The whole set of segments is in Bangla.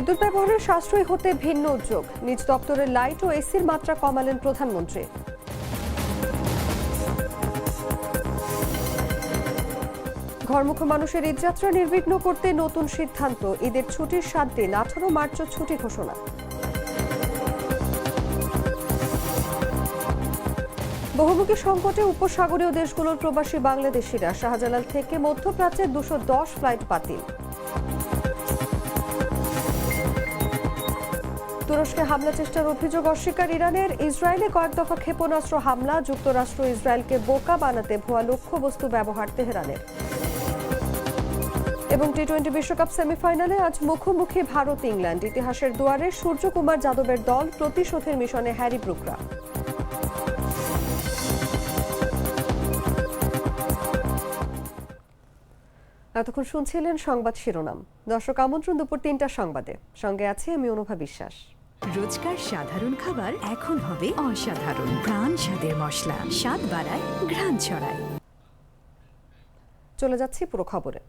বিদ্যুৎ ব্যবহারে সাশ্রয়ী হতে ভিন্ন উদ্যোগ। নিজ দপ্তরের লাইট ও এসির মাত্রা কমালেন প্রধানমন্ত্রী। ঘরমুখী মানুষের ঈদযাত্রা নির্বিঘ্ন করতে নতুন সিদ্ধান্ত। ঈদের ছুটির 7 দিন 18 মার্চ ছুটি ঘোষণা। বহুমুখী সংকটে উপসাগরীয় দেশগুলোর প্রবাসী বাংলাদেশিরা শাহজালাল থেকে মধ্যপ্রাচ্যের 210 ফ্লাইট বাতিল। তুরস্কে হামলা চেষ্টার অভিযোগ অস্বীকার ইরানের। ইসরায়েলে কয়েক দফা ক্ষেপণাস্ত্র হামলা। যুক্তরাষ্ট্র ইসরায়েলকে বোকা বানাতে ভুয়া লক্ষ্যবস্তু ব্যবহার তেহরানের। এবং টি-20 বিশ্বকাপ সেমিফাইনালে আজ মুখোমুখি ভারত ইংল্যান্ড। ইতিহাসের দুয়ারে সূর্যকুমার যাদবের দল, প্রতিশোধের মিশনে হ্যারি ব্রুকরা। এতক্ষণ শুনছিলেন সংবাদ শিরোনাম। দর্শক, আমন্ত্রণ দুপুর 3টার সংবাদে। সঙ্গে আছে আমি অনুভা বিশ্বাস। রোজকার সাধারণ খাবার এখন হবে অসাধারণ। প্রাণ স্বাদের মশলা, স্বাদ বাড়ায়, ঘ্রাণ ছড়ায়। চলে যাচ্ছি পুরো খবরে।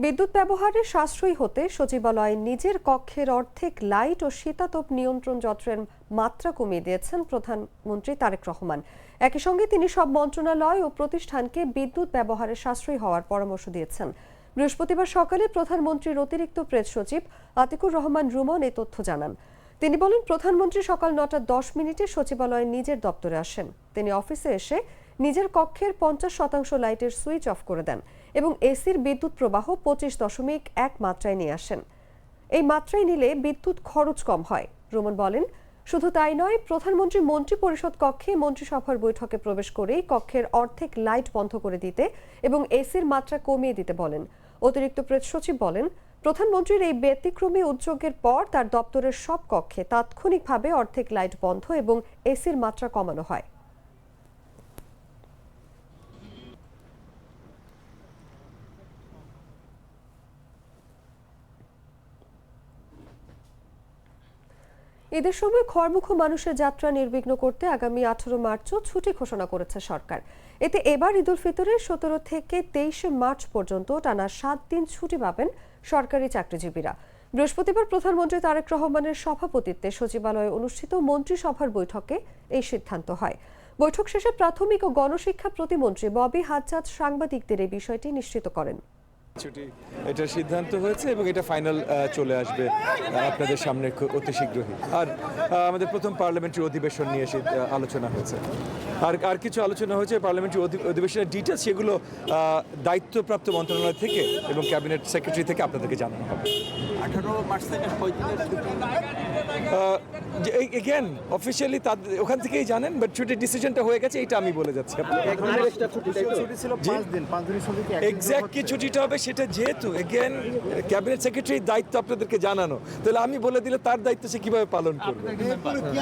বিদ্যুৎ ব্যবহারে সাশ্রয়ী হতে সচিবালয়ে নিজের কক্ষের অর্ধেক লাইট ও শীতাতপ নিয়ন্ত্রণ যন্ত্রের মাত্রা কমিয়ে দিয়েছেন প্রধানমন্ত্রী তারেক রহমান। একই সঙ্গে তিনি সব মন্ত্রণালয় ও প্রতিষ্ঠানকে বিদ্যুৎ ব্যবহারে সাশ্রয়ী হওয়ার পরামর্শ দিয়েছেন। বৃহস্পতিবার সকালে প্রধানমন্ত্রীর অতিরিক্ত প্রেস সচিব আতিকুর রহমান রুমন এই তথ্য জানান। তিনি বলেন, প্রধানমন্ত্রী সকাল 9:10 সচিবালয়ে নিজের দপ্তরে আসেন। তিনি অফিসে এসে নিজের কক্ষের 50% লাইটের সুইচ অফ করে দেন এবং এসির বিদ্যুৎ প্রবাহ 25.1 মাত্রায় নিয়ে আসেন। এই মাত্রায় নিলে বিদ্যুৎ খরচ কম হয়। রুমন বলেন, শুধু তাই নয়, প্রধানমন্ত্রী মন্ত্রী পরিষদ কক্ষে মন্ত্রিসভার বৈঠকে প্রবেশ করেই কক্ষের অর্ধেক লাইট বন্ধ করে দিতে এবং এসির মাত্রা কমিয়ে দিতে বলেন। অতিরিক্ত প্রেস সচিব বলেন, প্রধানমন্ত্রীর এই ব্যতিক্রমী উদ্যোগের পর তার দপ্তরের সব কক্ষে তাৎক্ষণিকভাবে অর্ধেক লাইট বন্ধ এবং এসির মাত্রা কমানো হয়। ঈদের সময় ঘরমুখী মানুষের যাত্রা নির্বিঘ্ন করতে আগামী 18 মার্চও ছুটি ঘোষণা করেছে সরকার। এতে এবার ঈদ উল ফিতরের 17 থেকে 23 মার্চ পর্যন্ত টানা 7 দিন ছুটি পাবেন সরকারি চাকরিজীবীরা। বৃহস্পতিবার প্রধানমন্ত্রী তারেক রহমানের সভাপতিত্বে সচিবালয়ে অনুষ্ঠিত মন্ত্রিসভার বৈঠকে এই সিদ্ধান্ত হয়। বৈঠক শেষে প্রাথমিক ও গণশিক্ষা প্রতিমন্ত্রী ববি হাজ্জাজ সাংবাদিকদের এই বিষয়টি নিশ্চিত করেন। ছুটি এটার সিদ্ধান্ত হয়েছে এবং এটা ফাইনাল চলে আসবে আপনাদের সামনে অতি শীঘ্রই। আর আমাদের প্রথম পার্লামেন্টারি অধিবেশন নিয়ে আলোচনা হয়েছে, আর কিছু আলোচনা হয়েছে পার্লামেন্টারি অধিবেশনের ডিটেলস, সেগুলো দায়িত্বপ্রাপ্ত মন্ত্রণালয় থেকে এবং ক্যাবিনেট সেক্রেটারি থেকে আপনাদেরকে জানানো হবে। 18 মার্চ থেকে এগেন অফিসিয়ালি ওখান থেকেই জানেন, বাট ছুটির ডিসিশনটা হয়ে গেছে, এটা আমি বলে যাচ্ছি। এক্স্যাক্ট কি ছুটিটা হবে সেটা যেহেতু এগেন ক্যাবিনেট সেক্রেটারির দায়িত্ব আপনাদেরকে জানানো, তাহলে আমি বলে দিলে তার দায়িত্ব সে কিভাবে পালন করবে?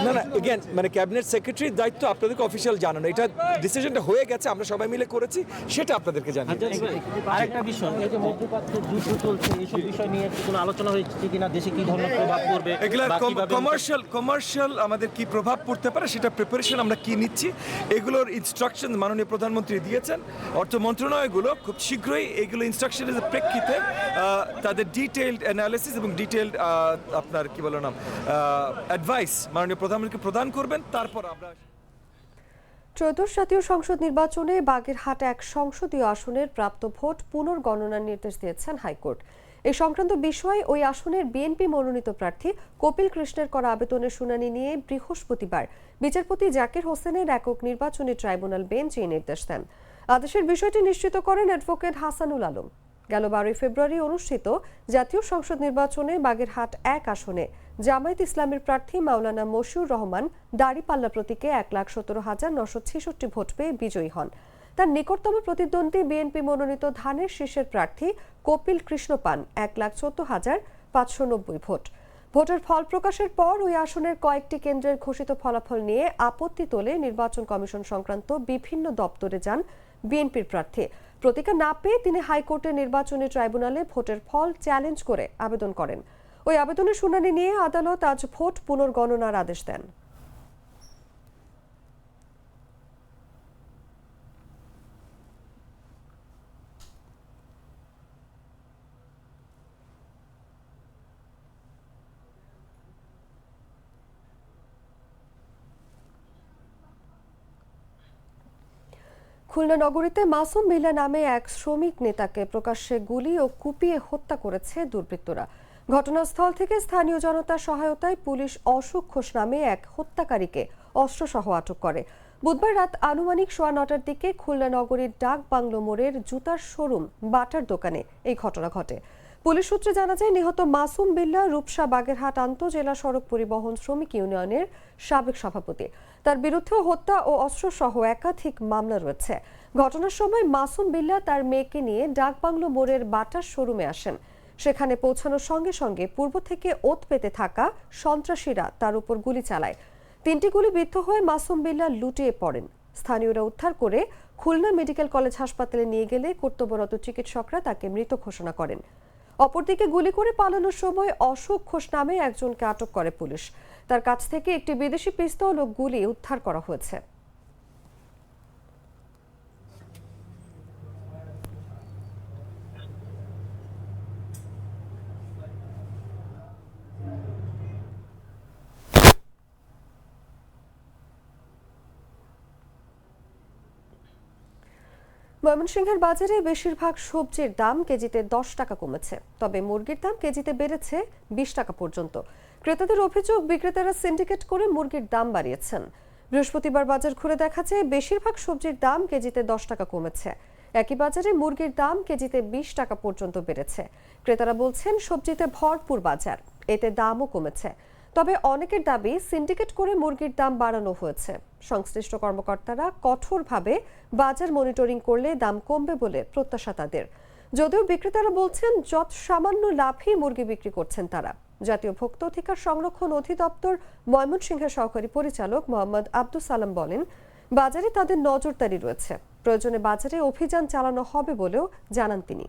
না এগেন মানে ক্যাবিনেট সেক্রেটারির দায়িত্ব আপনাদেরকে অফিসিয়াল জানানো। এটা ডিসিশনটা হয়ে গেছে, আমরা সবাই মিলে করেছি, সেটা আপনাদেরকে জানাই। আরেকটা বিষয়, এই যে মধ্যপ্রাচ্যের যুদ্ধ চলছে, এইসব বিষয় নিয়ে কোনো আলোচনা হয়েছে কিনা, দেশে কি ধরনের প্রভাব পড়বে, এগুলা কমার্শিয়াল আমাদের কি প্রভাব পড়তে পারে সেটা প্রিপারেশন আমরা কি নিচ্ছি, এগুলোর ইনস্ট্রাকশন মাননীয় প্রধানমন্ত্রী দিয়েছেন। অর্থ মন্ত্রণালয়গুলো খুব শীঘ্রই এগুলো ইনস্ট্রাকশনের প্রেক্ষিতে তাদের ডিটেইলড অ্যানালিসিস এবং ডিটেইলড আপনার কি বলো না অ্যাডভাইস মাননীয় প্রধানমন্ত্রীকে প্রদান করবেন। তারপর আমরা ত্রয়োদশ জাতীয় সংসদ নির্বাচনে বাগেরহাট 1 সংসদীয় আসনের প্রাপ্ত ভোট পুনর্গণনার নির্দেশ দিয়েছেন হাইকোর্ট। এই সংক্রান্ত বিষয়ে ওই আসনের বিএনপি মনোনীত প্রার্থী কপিল কৃষ্ণের করা আবেদনের শুনানি নিয়ে বৃহস্পতিবার বিচারপতি জাকির হোসেনের একক নির্বাচনী ট্রাইব্যুনাল বেঞ্চ এই নির্দেশ দেন। আদেশের বিষয়টি নিশ্চিত করেন অ্যাডভোকেট হাসানুল আলম। গেল 12 ফেব্রুয়ারি অনুষ্ঠিত জাতীয় সংসদ নির্বাচনে বাগেরহাট 1 আসনে জামায়াত ইসলামের প্রার্থী মাওলানা মশিউর রহমান দাঁড়িপাল্লা প্রতীকে 1,17,966 ভোট পেয়ে বিজয়ী হন। তার নিকটতম প্রতিদ্বন্দ্বী বিএনপি মনোনীত ধানের শীর্ষের প্রার্থী কপিল কৃষ্ণ পান 1,14,590 ভোট। ভোটের ফল প্রকাশের পর ওই আসনের কয়েকটি কেন্দ্রের ঘোষিত ফলাফল নিয়ে আপত্তি তোলে নির্বাচন কমিশন সংক্রান্ত বিভিন্ন দপ্তরে যান বিএনপির প্রার্থী। প্রতিকার না পেয়ে তিনি হাইকোর্টের নির্বাচনী ট্রাইব্যুনালে ভোটের ফল চ্যালেঞ্জ করে আবেদন করেন। ওই আবেদনের শুনানি নিয়ে আদালত আজ ভোট পুনর্গণনার আদেশ দেন। খুলনা নগরীতে মাসুম বিল্লা নামে এক শ্রমিক নেতাকে প্রকাশ্যে গুলি ও কুপিয়ে হত্যা করেছে দুর্বৃত্তরা। ঘটনাস্থল থেকে স্থানীয় জনতার সহায়তায় পুলিশ অশোক ঘোষ নামে এক হত্যাকারীকে অস্ত্রসহ আটক করে। বুধবার রাত আনুমানিক 9:15টার দিকে খুলনা নগরীর ডাক বাংলো মোড়ের জুতার শোরুম বাটার দোকানে এই ঘটনা ঘটে। পুলিশ সূত্রে জানা যায়, নিহত মাসুম বিল্লা রূপসা বাগেরহাট আন্তঃজেলা সড়ক পরিবহন শ্রমিক ইউনিয়নের সাবেক সভাপতি। তার বিরুদ্ধে হত্যা ও অস্ত্রসহ একাধিক মামলা রয়েছে। ঘটনার সময় মাসুম বিল্লা তার মেয়েকে নিয়ে ডাকবাংলো মোড়ের বাটার শোরুমে আসেন। সেখানে পৌঁছানোর সঙ্গে সঙ্গে পূর্ব থেকে ওত পেতে থাকা সন্ত্রাসীরা তার উপর গুলি চালায়। 3টি গুলি বিদ্ধ হয়ে মাসুম বিল্লা লুটিয়ে পড়েন। স্থানীয়রা উদ্ধার করে খুলনা মেডিকেল কলেজ হাসপাতালে নিয়ে গেলে কর্তব্যরত চিকিৎসকরা তাকে মৃত ঘোষণা করেন। অপরদিকে গুলি করে পালানোর সময় অশোক ঘোষ নামে একজনকে আটক করে পুলিশ। তার কাছ থেকে একটি বিদেশি পিস্তল ও গুলি উদ্ধার করা হয়েছে। ময়মনসিংহের বাজারে বেশিরভাগ সবজির দাম কেজিতে 10 টাকা কমেছে, তবে মুরগির দাম কেজিতে বেড়েছে 20 টাকা পর্যন্ত। ক্রেতাদের অভিযোগ, বিক্রেতারা সিন্ডিকেট করে মুরগির দাম বাড়িয়েছেন। বৃহস্পতিবার বাজার ঘুরে দেখা যায় বেশিরভাগ সবজির দাম কেজিতে 10 টাকা কমেছে। একই বাজারে মুরগির দাম কেজিতে 20 টাকা পর্যন্ত বেড়েছে। ক্রেতারা বলছেন সবজিতে ভরপুর বাজার, এতে দামও কমেছে। তবে অনেকের দাবি সিন্ডিকেট করে মুরগির দাম বাড়ানো হয়েছে। সংশ্লিষ্ট কর্মকর্তারা কঠোরভাবে বাজার মনিটরিং করলে দাম কমবে বলে প্রত্যাশা তাদের। যদিও বিক্রেতারা বলছেন যত সামান্য লাভই মুরগি বিক্রি করছেন তারা। জাতীয় ভোক্তা অধিকার সংরক্ষণ অধিদপ্তর ময়মনসিংহের সহকারী পরিচালক মোহাম্মদ আব্দুল সালাম বলেন, বাজারে তাদের নজরদারি রয়েছে। প্রয়োজনে বাজারে অভিযান চালানো হবে বলেও জানান তিনি।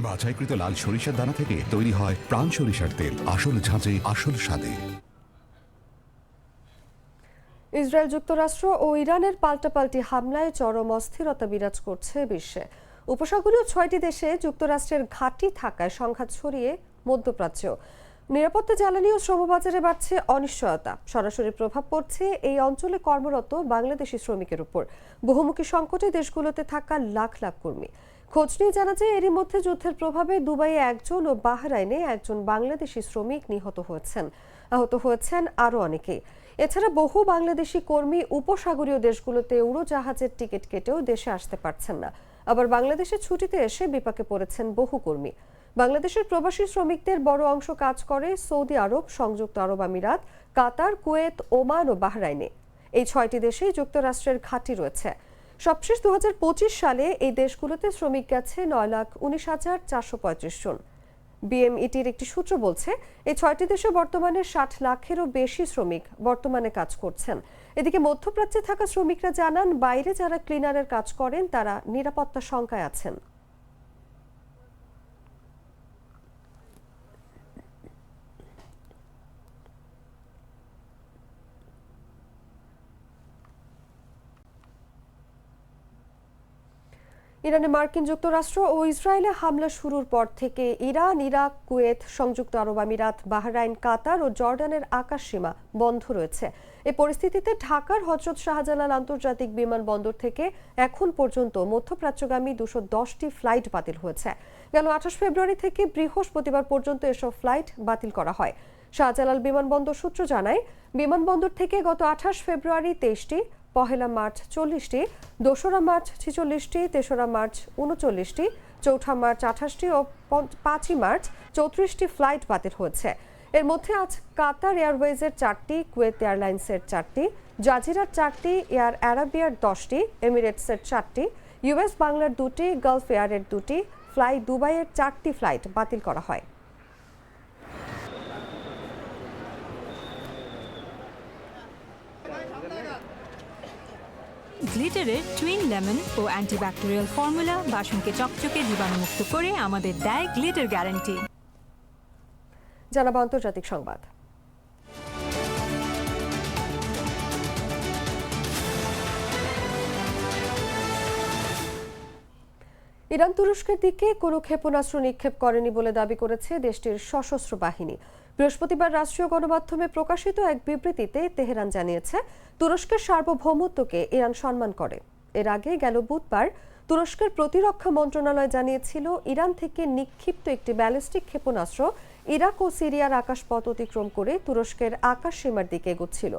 বাছাইকৃত লাল সরিষার দানা থেকে তৈরি হয় প্রাণ সরিষার তেল, আসল ঝাঁঝে আসল স্বাদে। ইসরায়েল, যুক্তরাষ্ট্র ও ইরানের পাল্টাপাল্টি হামলায় চরম অস্থিরতা বিরাজ করছে বিশ্বে। উপসাগরীয় 6টি দেশে যুক্তরাষ্ট্রের ঘাঁটি থাকায় সংঘাত ছড়িয়ে মধ্যপ্রাচ্য। নিরাপত্তা, জ্বালানি ও শ্রমবাজারে বাড়ছে অনিশ্চয়তা। সরাসরি প্রভাব পড়ছে এই অঞ্চলে কর্মরত বাংলাদেশি শ্রমিকের উপর। বহুমুখী সংকটে দেশগুলোতে থাকা লাখ লাখ কর্মী। খোঁজ নিয়ে জানা যায়, এরই মধ্যে যুদ্ধের প্রভাবে দুবাইয়ে একজন ও বাহরাইনে একজন বাংলাদেশি শ্রমিক নিহত হয়েছেন। আহত হয়েছেন আরও অনেকে। এছাড়া বহু বাংলাদেশি কর্মী উপসাগরীয় দেশগুলোতে উড়োজাহাজের টিকিট কেটেও দেশে আসতে পারছেন না। আবার বাংলাদেশে ছুটিতে এসে বিপাকে পড়েছেন বহু কর্মী। বাংলাদেশের প্রবাসী শ্রমিকদের বড় অংশ কাজ করে সৌদি আরব, সংযুক্ত আরব আমিরাত, কাতার, কুয়েত, ওমান ও বাহরাইনে। এই 6টি দেশেই যুক্তরাষ্ট্রের ঘাঁটি রয়েছে। সবশেষ 2025 সালে এই দেশগুলোতে শ্রমিক গেছে 9,19,435 জন। বিএমইটির একটি সূত্র বলছে, এই 6টি দেশে বর্তমানে 60 লাখেরও বেশি শ্রমিক বর্তমানে কাজ করছেন। এদিকে মধ্যপ্রাচ্যে থাকা শ্রমিকরা জানান, বাইরে যারা ক্লিনারের কাজ করেন তারা নিরাপত্তা শঙ্কায় আছেন। ইরানে মার্কিন যুক্তরাষ্ট্র ও ইসরায়েলে হামলা শুরুর পর থেকে ইরান, ইরাক, কুয়েত, সংযুক্ত আরব আমিরাত, বাহরাইন, কাতার ও জর্ডানের আকাশসীমা বন্ধ রয়েছে। এই পরিস্থিতিতে ঢাকার হযরত শাহজালাল আন্তর্জাতিক বিমানবন্দর থেকে এখন পর্যন্ত মধ্যপ্রাচ্যগামী 210টি ফ্লাইট বাতিল হয়েছে। গেল 28 ফেব্রুয়ারি থেকে বৃহস্পতিবার পর্যন্ত এসব ফ্লাইট বাতিল করা হয়। শাহজালাল বিমানবন্দর সূত্র জানায়, বিমানবন্দর থেকে গত 28 ফেব্রুয়ারি 23টি, 1 মার্চ 40টি, 2 মার্চ 46টি, 3 মার্চ 39টি, 4 মার্চ 28টি ও 5 মার্চ 34টি ফ্লাইট বাতিল হয়েছে। এর মধ্যে আজ কাতার এয়ারওয়েজের 4টি, কুয়েত এয়ারলাইন্সের 4টি, জাজিরার 4টি, এয়ার আরাবিয়ার 10টি, এমিরেটসের 4টি, ইউএস বাংলার 2টি, গালফ এয়ারের 2টি, ফ্লাই দুবাইয়ের 4টি ফ্লাইট বাতিল করা হয়। গ্লিটারের টুইন লেমন ও অ্যান্টিব্যাকটেরিয়াল ফর্মুলা বাসনকে চকচকে জীবাণুমুক্ত করে আমাদের দেয় গ্লিটার গ্যারান্টি। জানাবো আন্তর্জাতিক সংবাদ। ইরান তুরস্কের দিকে কোনো ক্ষেপণাস্ত্র নিক্ষেপ করেনি বলে দাবি করেছে দেশটির সশস্ত্র বাহিনী। বৃহস্পতিবার রাষ্ট্রীয় গণমাধ্যমে প্রকাশিত এক বিবৃতিতে তেহরান জানিয়েছে, তুরস্কের সার্বভৌমত্বকে ইরান সম্মান করে। এর আগে গেল বুধবার তুরস্কের প্রতিরক্ষা মন্ত্রণালয় জানিয়েছিল, ইরান থেকে নিক্ষিপ্ত একটি ব্যালিস্টিক ক্ষেপণাস্ত্র ইরাক ও সিরিয়ার আকাশপথ অতিক্রম করে তুরস্কের আকাশ সীমার দিকে এগোচ্ছিল।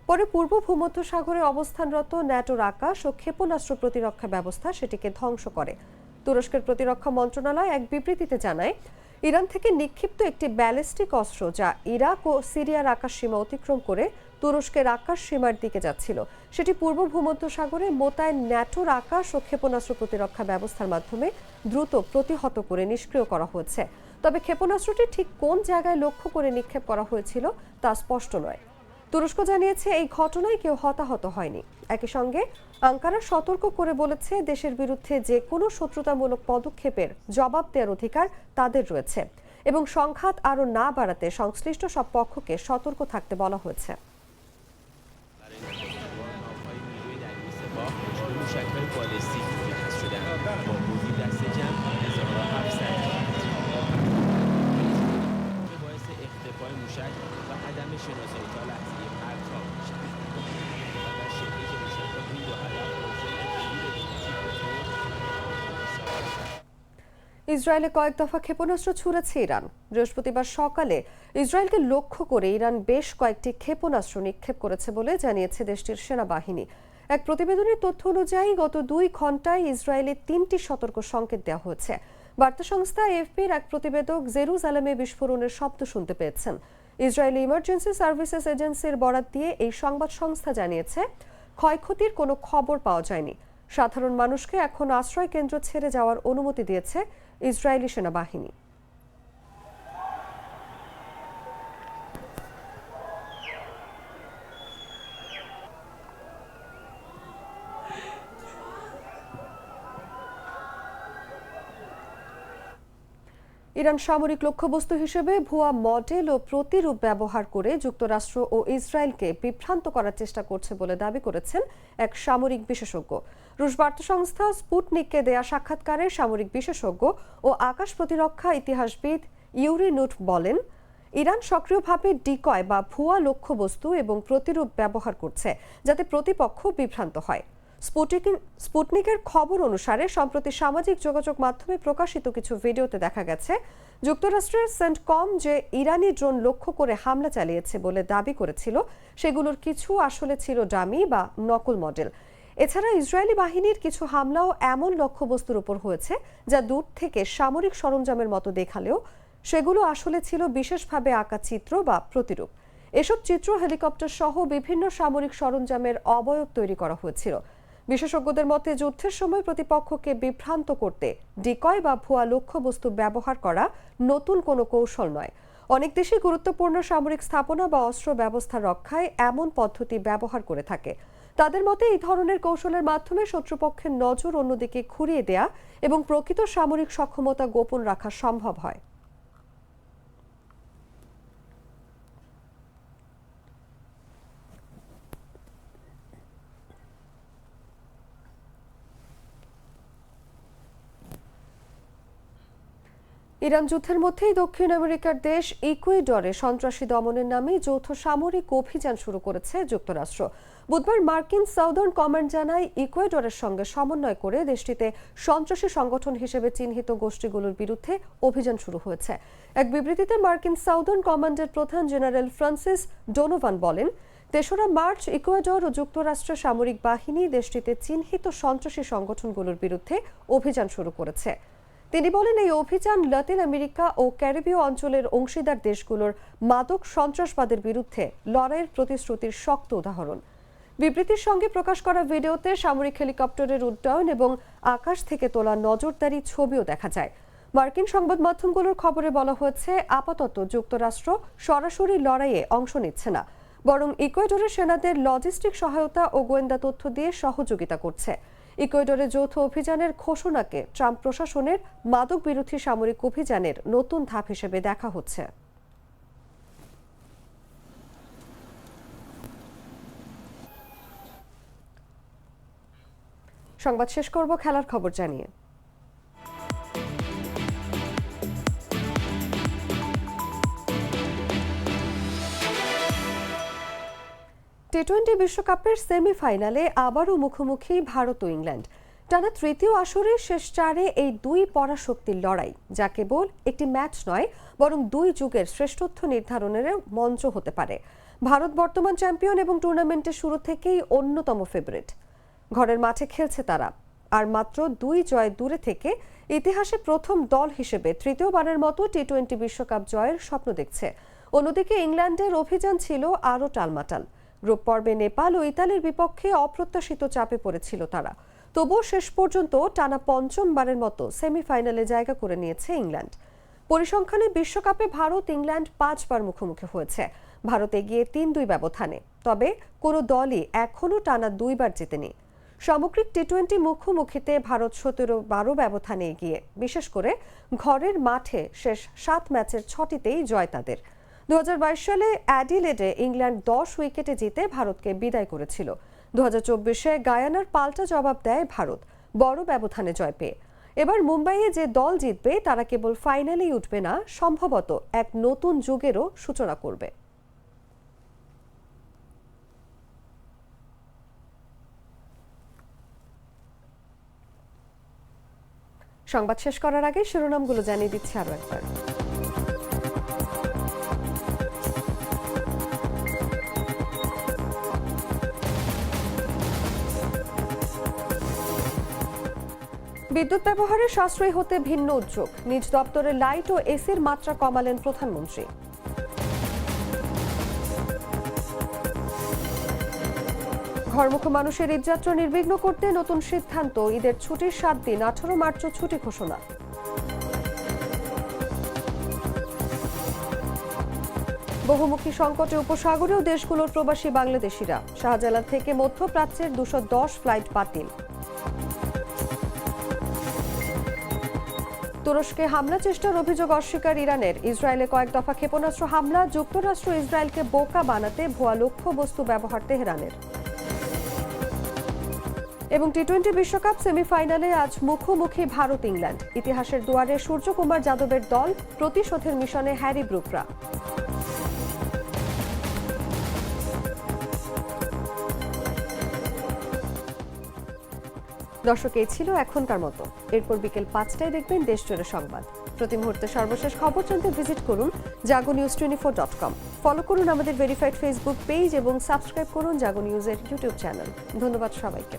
পরে পূর্ব ভূমধ্যসাগরে অবস্থানরত ন্যাটোর আকাশ ও ক্ষেপণাস্ত্র প্রতিরক্ষা ব্যবস্থা সেটিকে ধ্বংস করে। তুরস্কের প্রতিরক্ষা মন্ত্রণালয় এক বিবৃতিতে জানায়, ইরান থেকে নিক্ষিপ্ত একটি ব্যালিস্টিক অস্ত্র যা ইরাক ও সিরিয়ার আকাশ সীমা অতিক্রম করে তুরস্কের আকাশ সীমার দিকে যাচ্ছিল, সেটি পূর্ব ভূমধ্যসাগরে মোতায়েন ন্যাটোর আকাশ ও ক্ষেপণাস্ত্র প্রতিরক্ষা ব্যবস্থার মাধ্যমে দ্রুত প্রতিহত করে নিষ্ক্রিয় করা হয়েছে। তবে ক্ষেপণাস্ত্রটি ঠিক কোন জায়গায় লক্ষ্য করে নিক্ষেপ করা হয়েছিল তা স্পষ্ট নয়। তুরস্ক জানিয়েছে, এই ঘটনায় কেউ হতাহত হয়নি। একই সঙ্গে আঙ্কারা সতর্ক করে বলেছে, দেশের বিরুদ্ধে যে কোনো শত্রুতামূলক পদক্ষেপের জবাব দেওয়ার অধিকার তাদের রয়েছে এবং সংঘাত আরও না বাড়াতে সংশ্লিষ্ট সব পক্ষকে সতর্ক থাকতে বলা হয়েছে। ইসরায়েলে কয়েক দফা ক্ষেপণাস্ত্র ছুড়েছে ইরান। বৃহস্পতিবার সকালে ইসরায়েলকে লক্ষ্য করে ইরান বেশ কয়েকটি ক্ষেপণাস্ত্র নিক্ষেপ করেছে বলে জানিয়েছে দেশটির সেনাবাহিনী। এক প্রতিবেদনের তথ্য অনুযায়ী গত 2 ঘন্টায় ইসরায়েলে 3টি সতর্ক সংকেত দেওয়া হয়েছে। বার্তা সংস্থা এএফপির এক প্রতিবেদক জেরুজালেমে বিস্ফোরণের শব্দ শুনতে পেয়েছেন। ইসরায়েলি ইমার্জেন্সি সার্ভিসেস এজেন্সির বরাত দিয়ে এই সংবাদ সংস্থা জানিয়েছে, ক্ষয়ক্ষতির কোনো খবর পাওয়া যায়নি। সাধারণ মানুষকে এখন আশ্রয় কেন্দ্র ছেড়ে যাওয়ার অনুমতি দিয়েছে ইসরায়েলি সেনাবাহিনী। ইরান সামরিক লক্ষ্যবস্তু হিসেবে ভুয়া মডেল ও প্রতিরূপ ব্যবহার করে যুক্তরাষ্ট্র ও ইসরায়েলকে বিভ্রান্ত করার চেষ্টা করছে বলে দাবি করেছেন এক সামরিক বিশেষজ্ঞ। রুশ বার্তা সংস্থা স্পুটনিককে দেয়া সাক্ষাৎকারে সামরিক বিশেষজ্ঞ ও আকাশ প্রতিরক্ষা ইতিহাসবিদ ইউরি নুট বলেন, ইরান সক্রিয়ভাবে ডিকয় বা ভুয়া লক্ষ্যবস্তু এবং প্রতিরূপ ব্যবহার করছে যাতে প্রতিপক্ষ বিভ্রান্ত হয়। স্পুটনিকের খবর অনুসারে সম্প্রতি সামাজিক যোগাযোগ মাধ্যমে প্রকাশিত কিছু ভিডিওতে দেখা গেছে, যুক্তরাষ্ট্রের সেন্টকম যে ইরানি ড্রোন লক্ষ্য করে হামলা চালিয়েছে বলে দাবি করেছিল, সেগুলোর কিছু আসলে ছিল ডামি বা নকল মডেল। এছাড়া ইসরায়েলি বাহিনীর কিছু হামলাও এমন লক্ষ্যবস্তুর উপর হয়েছে যা দূর থেকে সামরিক সরঞ্জামের মতো দেখালেও সেগুলো আসলে ছিল বিশেষভাবে আঁকা চিত্র বা প্রতিরূপ। এসব চিত্র হেলিকপ্টার সহ বিভিন্ন সামরিক সরঞ্জামের অবয়ব তৈরি করা হয়েছিল। বিশেষজ্ঞদের মতে, যুদ্ধের সময় প্রতিপক্ষকে বিভ্রান্ত করতে ডিকয় বা ভুয়া লক্ষ্যবস্তু ব্যবহার করা নতুন কোনো কৌশল নয়। অনেক দেশই গুরুত্বপূর্ণ সামরিক স্থাপনা বা অস্ত্র ব্যবস্থা রক্ষায় এমন পদ্ধতি ব্যবহার করে থাকে। তাদের মতে, এই ধরনের কৌশলের মাধ্যমে শত্রুপক্ষের নজর অন্যদিকে ঘুরিয়ে দেয়া এবং প্রকৃত সামরিক সক্ষমতা গোপন রাখা সম্ভব হয়। ইরান যুদ্ধের মধ্যেই দক্ষিণ আমেরিকার দেশ ইকুয়েডরে সন্ত্রাসী দমনের নামে যৌথ সামরিক অভিযান শুরু করেছে যুক্তরাষ্ট্র। বুধবার মার্কিন সাউদার্ন কমান্ড জানায়, ইকুয়েডরের সঙ্গে সমন্বয় করে দেশটিতে সন্ত্রাসী সংগঠন হিসেবে চিহ্নিত গোষ্ঠীগুলোর বিরুদ্ধে অভিযান শুরু হয়েছে। এক বিবৃতিতে মার্কিন সাউদার্ন কমান্ডের প্রধান জেনারেল ফ্রান্সিস ডোনোভান বলেন, 3রা মার্চ ইকুয়েডর ও যুক্তরাষ্ট্রের সামরিক বাহিনী দেশটিতে চিহ্নিত সন্ত্রাসী সংগঠনগুলোর বিরুদ্ধে অভিযান শুরু করেছে। তিনি বলেন, এই অভিযান লাতিন আমেরিকা ও ক্যারিবীয় অঞ্চলের অংশীদার দেশগুলোর মাদক সন্ত্রাসবাদের বিরুদ্ধে লড়াইয়ের প্রতিশ্রুতির শক্ত উদাহরণ। বিবৃতির সঙ্গে প্রকাশ করা ভিডিওতে সামরিক হেলিকপ্টারের উড্ডয়ন এবং আকাশ থেকে তোলা নজরদারি ছবিও দেখা যায়। মার্কিন সংবাদ মাধ্যমগুলোর খবরে বলা হয়েছে, আপাতত যুক্তরাষ্ট্র সরাসরি লড়াইয়ে অংশ নিচ্ছে না, বরং ইকুয়েডরের সেনাদের লজিস্টিক সহায়তা ও গোয়েন্দা তথ্য দিয়ে সহযোগিতা করছে। ইকুয়েডরের যৌথ অভিযানের ঘোষণাকে ট্রাম্প প্রশাসনের মাদক বিরোধী সামরিক অভিযানের নতুন ধাপ হিসেবে দেখা হচ্ছে। সংবাদ শেষ করব খেলার খবর জানিয়ে। টি-20 বিশ্বকাপের সেমিফাইনালে আবারও মুখোমুখি ভারত ও ইংল্যান্ড। টানা তৃতীয় আসরের শেষ চারে এই দুই পরাশক্তির লড়াই, যা কেবল একটি ম্যাচ নয় বরং দুই যুগের শ্রেষ্ঠত্ব নির্ধারণের মঞ্চ হতে পারে। ভারত বর্তমান চ্যাম্পিয়ন এবং টুর্নামেন্টের শুরু থেকেই অন্যতম ফেভারিট। ঘরের মাঠে খেলছে তারা, আর মাত্র 2 জয় দূরে থেকে ইতিহাসে প্রথম দল হিসেবে তৃতীয়বারের মতো টি-20 বিশ্বকাপ জয়ের স্বপ্ন দেখছে। অন্যদিকে ইংল্যান্ডের অভিযান ছিল আরও টালমাটাল। গ্রুপ পর্বে নেপাল ও ইতালির বিপক্ষে অপ্রত্যাশিত চাপে পড়েছিল তারা। তবুও শেষ পর্যন্ত টানা পঞ্চমবারের মতো সেমিফাইনালে জায়গা করে নিয়েছে ইংল্যান্ড। পরিসংখ্যানে বিশ্বকাপে ভারত ইংল্যান্ড 5 বার মুখোমুখি হয়েছে। ভারত এগিয়ে 3-2 ব্যবধানে, তবে কোনো দলই এখনও টানা 2 বার জেতেনি। সামগ্রিক টি-20 মুখোমুখিতে ভারত 17-12 ব্যবধানে এগিয়ে, বিশেষ করে ঘরের মাঠে শেষ 7 ম্যাচের 6টিতেই জয় তাদের। 2022 সালে অ্যাডিলেডে ইংল্যান্ড 10 উইকেটে জিতে ভারতকে বিদায় করেছিল। 2024-এ গায়ানার পাল্টা জবাব দেয় ভারত, বড় ব্যবধানে জয় পেয়ে। এবার মুম্বাইয়ে যে দল জিতবে তারা কেবল ফাইনালেই উঠবে না, সম্ভবত এক নতুন যুগেরও সূচনা করবে। সংবাদ শেষ করার আগে শিরোনামগুলো জানিয়ে দিচ্ছি আরও একবার। বিদ্যুৎ ব্যবহারে সাশ্রয়ী হতে ভিন্ন উদ্যোগ, নিজ দপ্তরে লাইট ও এসির মাত্রা কমালেন প্রধানমন্ত্রী। ঘরমুখো মানুষের ঈদযাত্রা নির্বিঘ্ন করতে নতুন সিদ্ধান্ত, ঈদের ছুটির 7 দিন 18 মার্চও ছুটি ঘোষণা। বহুমুখী সংকটে উপসাগরীয় দেশগুলোর প্রবাসী বাংলাদেশিরা, শাহজালাল থেকে মধ্যপ্রাচ্যের 210 ফ্লাইট বাতিল। তুরস্কে হামলা চেষ্টার অভিযোগ অস্বীকার ইরানের, ইসরায়েলে কয়েক দফা ক্ষেপণাস্ত্র হামলা, যুক্তরাষ্ট্র ইসরায়েলকে বোকা বানাতে ভুয়া লক্ষ্যবস্তু ব্যবহার তেহরানের। এবং টি-20 বিশ্বকাপ সেমিফাইনালে আজ মুখোমুখি ভারত ইংল্যান্ড। ইতিহাসের দুয়ারে সূর্যকুমার যাদবের দল, প্রতিশোধের মিশনে হ্যারি ব্রুকরা। দর্শক, এই ছিল এখনকার মতো। এরপর বিকেল 5টায় দেখবেন দেশজুড়ে সংবাদ। প্রতি মুহূর্তে সর্বশেষ খবর জানতে ভিজিট করুন jagonews24.com। ফলো করুন আমাদের ভেরিফাইড ফেসবুক পেজ এবং সাবস্ক্রাইব করুন জাগো নিউজের ইউটিউব চ্যানেল। ধন্যবাদ সবাইকে।